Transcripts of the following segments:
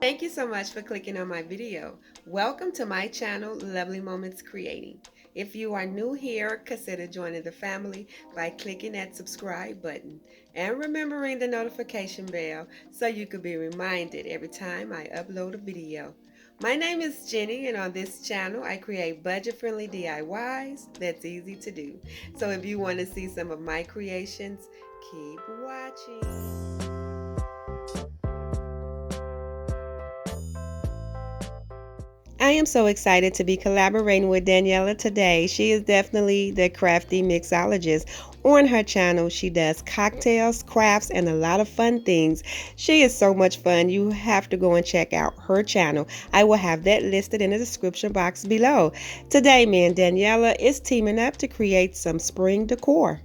Thank you so much for clicking on my video. Welcome to my channel, Lovely Moments Creating. If you are new here, consider joining the family by clicking that subscribe button and remembering the notification bell so you could be reminded every time I upload a video. My name is Jenny, and on this channel I create budget-friendly DIYs that's easy to do. So if you want to see some of my creations, keep watching. I am so excited to be collaborating with Daniela today. She is definitely the crafty mixologist. On her channel, she does cocktails, crafts, and a lot of fun things. She is so much fun. You have to go and check out her channel. I will have that listed in the description box below. Today, me and Daniela is teaming up to create some spring decor.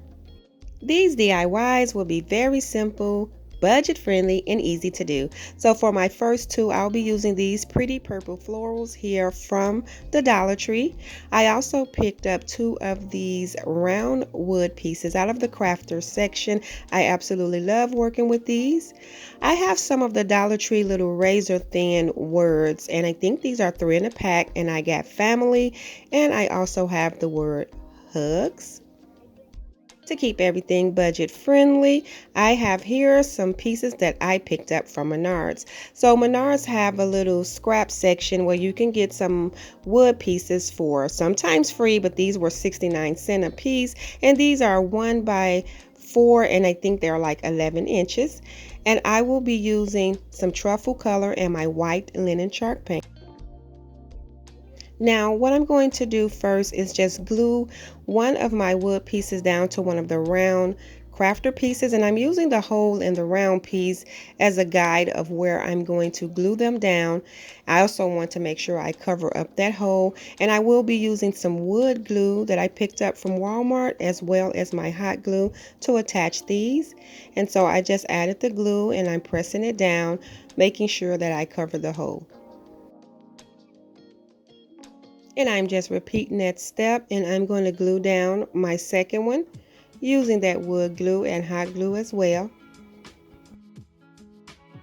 These DIYs will be very simple, budget friendly, and easy to do. So for my first two, I'll be using these pretty purple florals here from the Dollar Tree. I also picked up two of these round wood pieces out of the crafters section. I absolutely love working with these. I have some of the Dollar Tree little razor thin words, and I think these are 3 in a pack, and I got family, and I also have the word hugs. To keep everything budget friendly, I have here some pieces that I picked up from Menards. So Menards have a little scrap section where you can get some wood pieces for sometimes free, but these were 69 cents a piece, and these are 1 by 4, and I think they're like 11 inches. And I will be using some truffle color and my white linen chalk paint. Now what I'm going to do first is just glue one of my wood pieces down to one of the round crafter pieces, and I'm using the hole in the round piece as a guide of where I'm going to glue them down. I also want to make sure I cover up that hole, and I will be using some wood glue that I picked up from Walmart as well as my hot glue to attach these. And so I just added the glue and I'm pressing it down, making sure that I cover the hole. And I'm just repeating that step, and I'm going to glue down my second one using that wood glue and hot glue as well.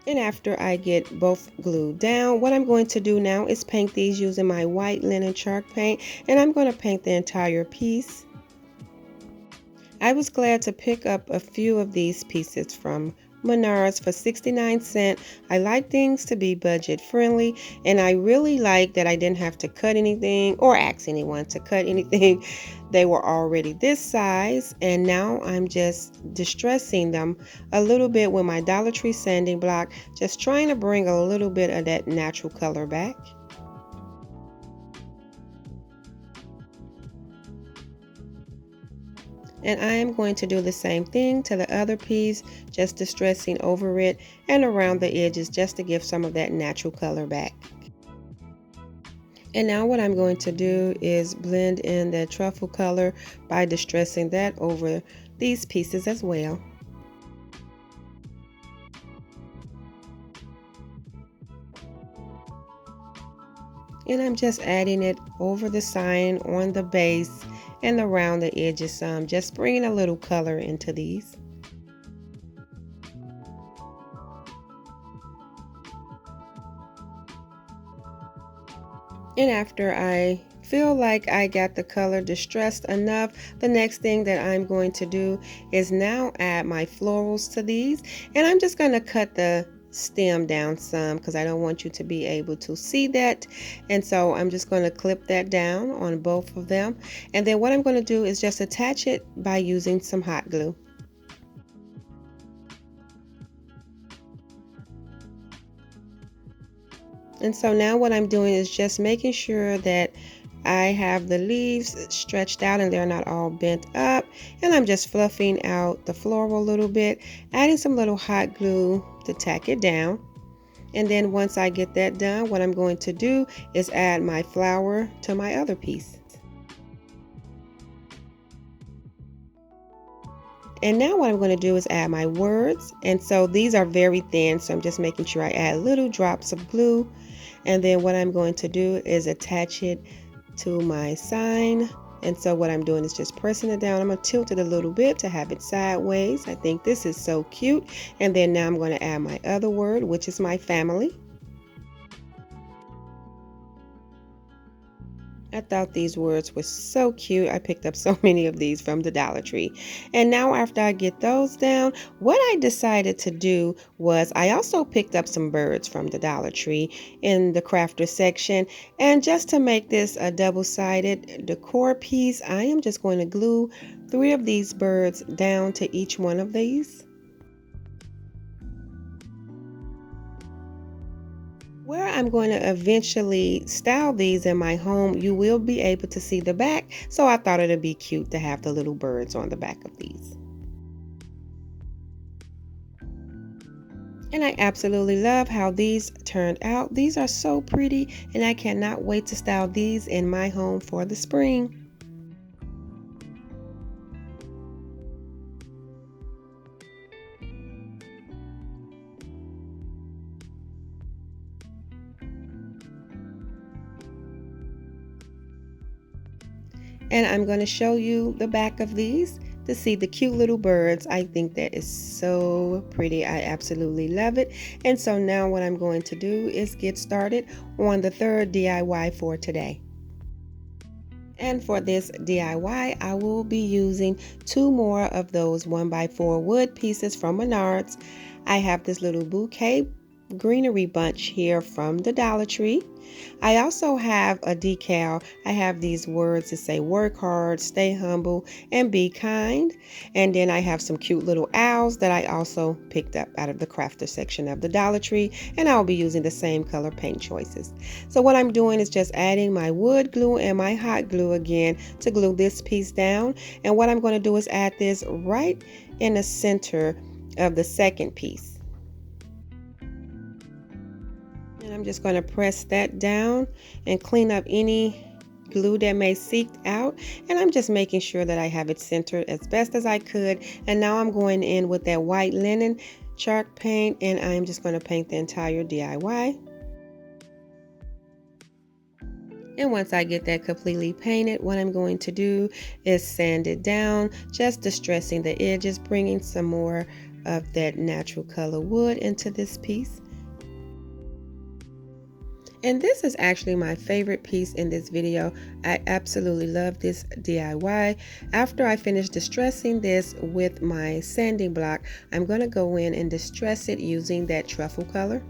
And after I get both glued down, what I'm going to do now is paint these using my white linen chalk paint, and I'm going to paint the entire piece. I was glad to pick up a few of these pieces from Menards for 69 cents. I like things to be budget friendly, and I really like that I didn't have to cut anything or ask anyone to cut anything. They were already this size, and now I'm just distressing them a little bit with my Dollar Tree sanding block, just trying to bring a little bit of that natural color back. And I am going to do the same thing to the other piece, just distressing over it and around the edges just to give some of that natural color back. And now what I'm going to do is blend in that truffle color by distressing that over these pieces as well. And I'm just adding it over the sign, on the base, and around the edges some, just bringing a little color into these. And after I feel like I got the color distressed enough, the next thing that I'm going to do is now add my florals to these. And I'm just going to cut the stem down some because I don't want you to be able to see that. And so I'm just going to clip that down on both of them. And then what I'm going to do is just attach it by using some hot glue. And so now what I'm doing is just making sure that I have the leaves stretched out and they're not all bent up. And I'm just fluffing out the floral a little bit, adding some little hot glue to tack it down. And then once I get that done, what I'm going to do is add my flower to my other piece. And now what I'm going to do is add my words. And so these are very thin, so I'm just making sure I add little drops of glue. And then what I'm going to do is attach it to my sign. And so what I'm doing is just pressing it down. I'm going to tilt it a little bit to have it sideways. I think this is so cute. And then now I'm going to add my other word, which is my family. I thought these words were so cute. I picked up so many of these from the Dollar Tree. And now after I get those down, what I decided to do was I also picked up some birds from the Dollar Tree in the crafter section. And just to make this a double-sided decor piece, I am just going to glue 3 of these birds down to each one of these. Where I'm going to eventually style these in my home, you will be able to see the back, so I thought it'd be cute to have the little birds on the back of these. And I absolutely love how these turned out. These are so pretty, and I cannot wait to style these in my home for the spring. And I'm going to show you the back of these to see the cute little birds. I think that is so pretty. I absolutely love it. And so now what I'm going to do is get started on the third DIY for today. And for this DIY, I will be using 2 more of those 1x4 wood pieces from Menards. I have this little bouquet greenery bunch here from the Dollar Tree. I also have a decal. I have these words that say work hard, stay humble, and be kind. And then I have some cute little owls that I also picked up out of the crafter section of the Dollar Tree, and I'll be using the same color paint choices. So what I'm doing is just adding my wood glue and my hot glue again to glue this piece down. And what I'm going to do is add this right in the center of the second piece. And I'm just going to press that down and clean up any glue that may seep out. And I'm just making sure that I have it centered as best as I could. And now I'm going in with that white linen chalk paint, and I'm just going to paint the entire DIY. And once I get that completely painted, what I'm going to do is sand it down, just distressing the edges, bringing some more of that natural color wood into this piece. And this is actually my favorite piece in this video. I absolutely love this DIY. After I finish distressing this with my sanding block, I'm going to go in and distress it using that truffle color.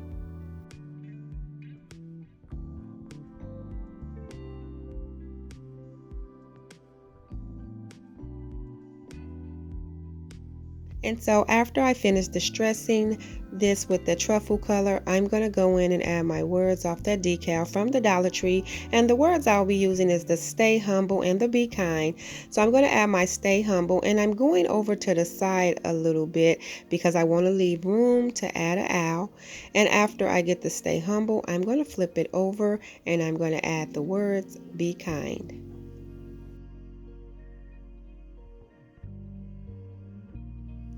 And so after I finish distressing this with the truffle color, I'm going to go in and add my words off that decal from the Dollar Tree. And the words I'll be using is the stay humble and the be kind. So I'm going to add my stay humble, and I'm going over to the side a little bit because I want to leave room to add an owl. And after I get the stay humble, I'm going to flip it over and I'm going to add the words be kind.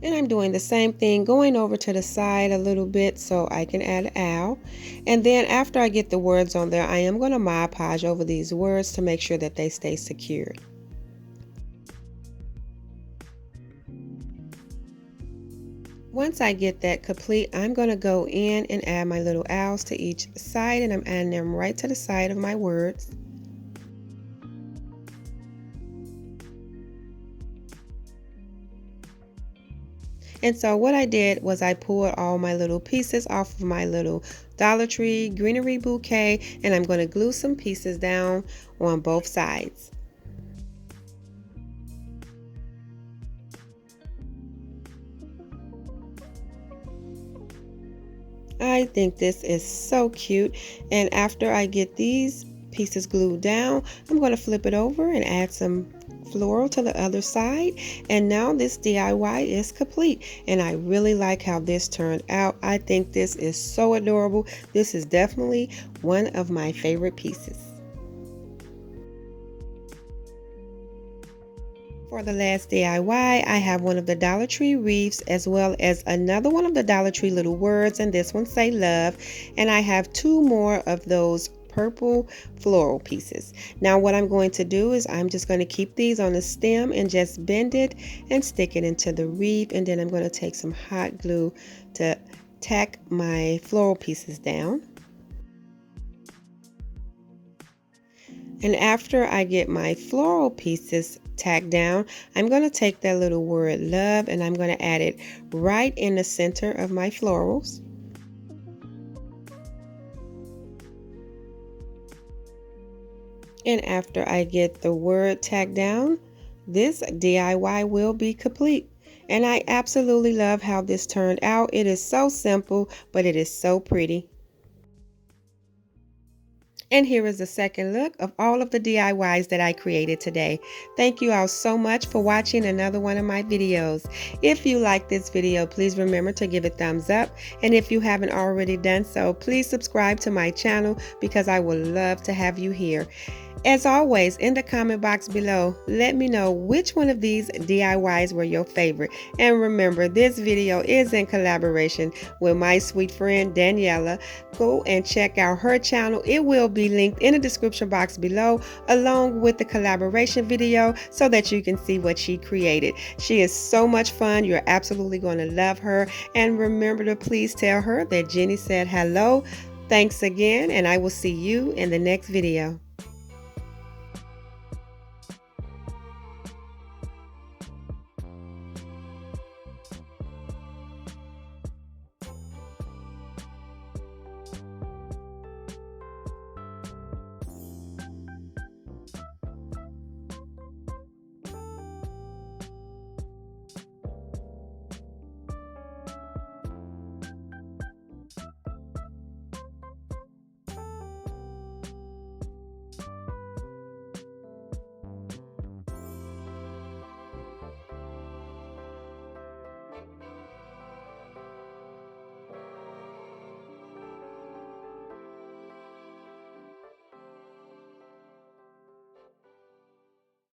And I'm doing the same thing, going over to the side a little bit so I can add an owl. And then after I get the words on there, I am going to Mod Podge over these words to make sure that they stay secured. Once I get that complete, I'm going to go in and add my little owls to each side, and I'm adding them right to the side of my words. And so what I did was I pulled all my little pieces off of my little Dollar Tree greenery bouquet, and I'm going to glue some pieces down on both sides. I think this is so cute. And after I get these pieces glued down, I'm going to flip it over and add some floral to the other side. And now this DIY is complete, and I really like how this turned out. I think this is so adorable. This is definitely one of my favorite pieces. For the last DIY, I have one of the Dollar Tree wreaths as well as another one of the Dollar Tree little words, and this one say love. And I have 2 more of those purple floral pieces. Now what I'm going to do is I'm just going to keep these on the stem and just bend it and stick it into the wreath, and then I'm going to take some hot glue to tack my floral pieces down. And after I get my floral pieces tacked down, I'm going to take that little word love and I'm going to add it right in the center of my florals. And after I get the word tacked down, this DIY will be complete. And I absolutely love how this turned out. It is so simple, but it is so pretty. And here is a second look of all of the DIYs that I created today. Thank you all so much for watching another one of my videos. If you like this video, please remember to give it a thumbs up. And if you haven't already done so, please subscribe to my channel because I would love to have you here. As always, in the comment box below, let me know which one of these DIYs were your favorite. And remember, this video is in collaboration with my sweet friend Daniela. Go and check out her channel. It will be linked in the description box below, along with the collaboration video, so that you can see what she created. She is so much fun. You're absolutely going to love her. And remember to please tell her that Jenny said hello. Thanks again, and I will see you in the next video.